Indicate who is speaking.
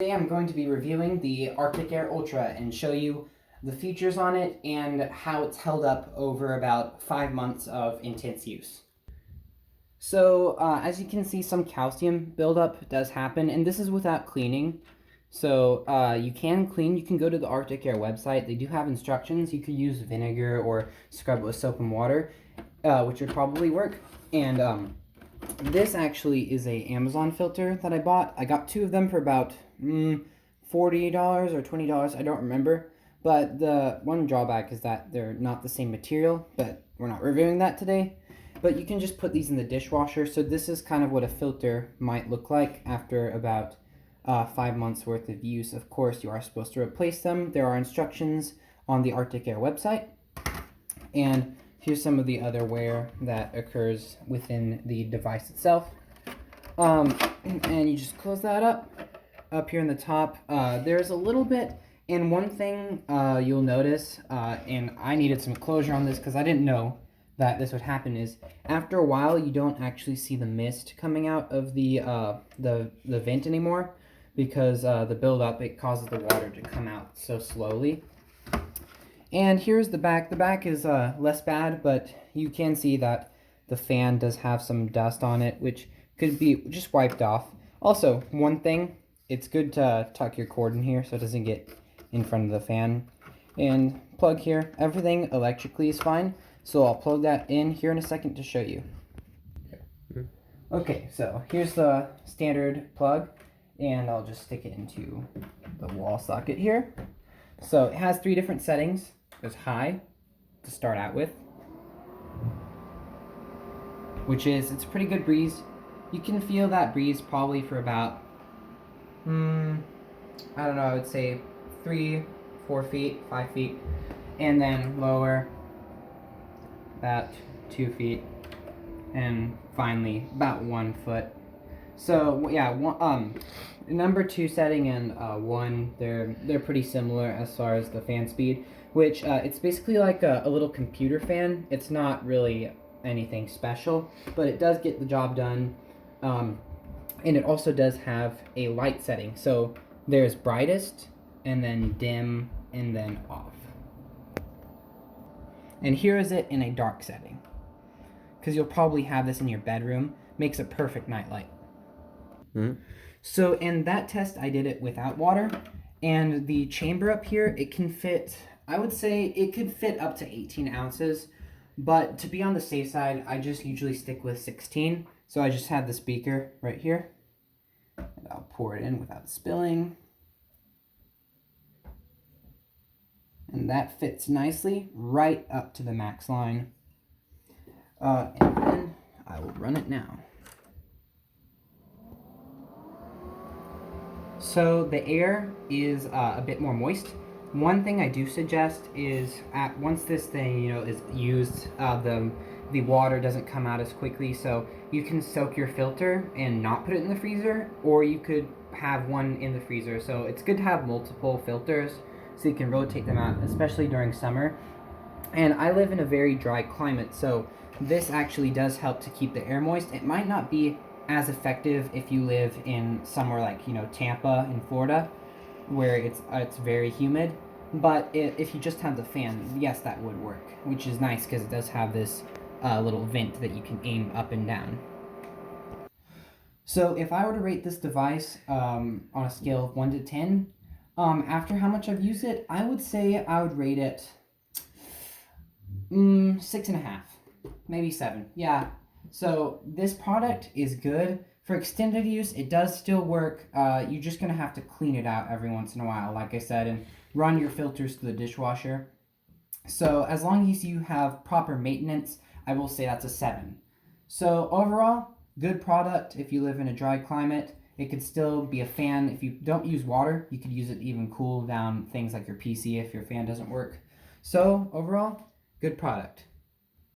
Speaker 1: Today I'm going to be reviewing the Arctic Air Ultra and show you the features on it and how it's held up over about 5 months of intense use. So as you can see, some calcium buildup does happen, and this is without cleaning. So you can clean. You can go to the Arctic Air website. They do have instructions. You could use vinegar or scrub it with soap and water, which would probably work. And this actually is a Amazon filter that I bought. I got 2 of them for about $40 or $20. I don't remember. But the one drawback is that they're not the same material, but we're not reviewing that today. But you can just put these in the dishwasher. So this is kind of what a filter might look like after about 5 months worth of use. Of course, you are supposed to replace them. There are instructions on the Arctic Air website. And here's some of the other wear that occurs within the device itself. And you just close that up here in the top. There's a little bit, and one thing you'll notice, and I needed some closure on this because I didn't know that this would happen, is after a while you don't actually see the mist coming out of the vent anymore, because the buildup, it causes the water to come out so slowly. And here's the back. The back is less bad, but you can see that the fan does have some dust on it, which could be just wiped off. Also, one thing, it's good to tuck your cord in here so it doesn't get in front of the fan. And plug here. Everything electrically is fine, so I'll plug that in here in a second to show you. Okay, so here's the standard plug, and I'll just stick it into the wall socket here. So it has 3 different settings. There's high to start out with, which is, it's a pretty good breeze. You can feel that breeze probably for about, I don't know, I would say 3, 4 feet, 5 feet. And then lower, about 2 feet. And finally, about 1 foot. So yeah, number 2 setting and 1, they're pretty similar as far as the fan speed, which it's basically like a little computer fan. It's not really anything special, but it does get the job done. And it also does have a light setting. So there's brightest, and then dim, and then off. And here is it in a dark setting, because you'll probably have this in your bedroom. Makes a perfect nightlight. So in that test, I did it without water, and the chamber up here, it can fit, I would say it could fit up to 18 ounces, but to be on the safe side, I just usually stick with 16. So I just have the speaker right here, and I'll pour it in without spilling. And that fits nicely right up to the max line. And then I will run it now. So the air is a bit more moist. One thing I do suggest is once this thing is used, the water doesn't come out as quickly. So you can soak your filter and not put it in the freezer, or you could have one in the freezer. So it's good to have multiple filters so you can rotate them out, especially during summer. And I live in a very dry climate, so this actually does help to keep the air moist. It might not be as effective if you live in somewhere like Tampa in Florida, where it's very humid. But if you just have the fan, yes, that would work, which is nice because it does have this little vent that you can aim up and down. So if I were to rate this device on a scale of 1 to 10, after how much I've used it, I would say I would rate it 6.5, maybe 7. Yeah. So this product is good for extended use. It does still work. You're just gonna have to clean it out every once in a while, like I said, and run your filters through the dishwasher. So as long as you have proper maintenance, I will say that's a 7. So overall, good product if you live in a dry climate. It could still be a fan. If you don't use water, you could use it to even cool down things like your PC if your fan doesn't work. So overall, good product.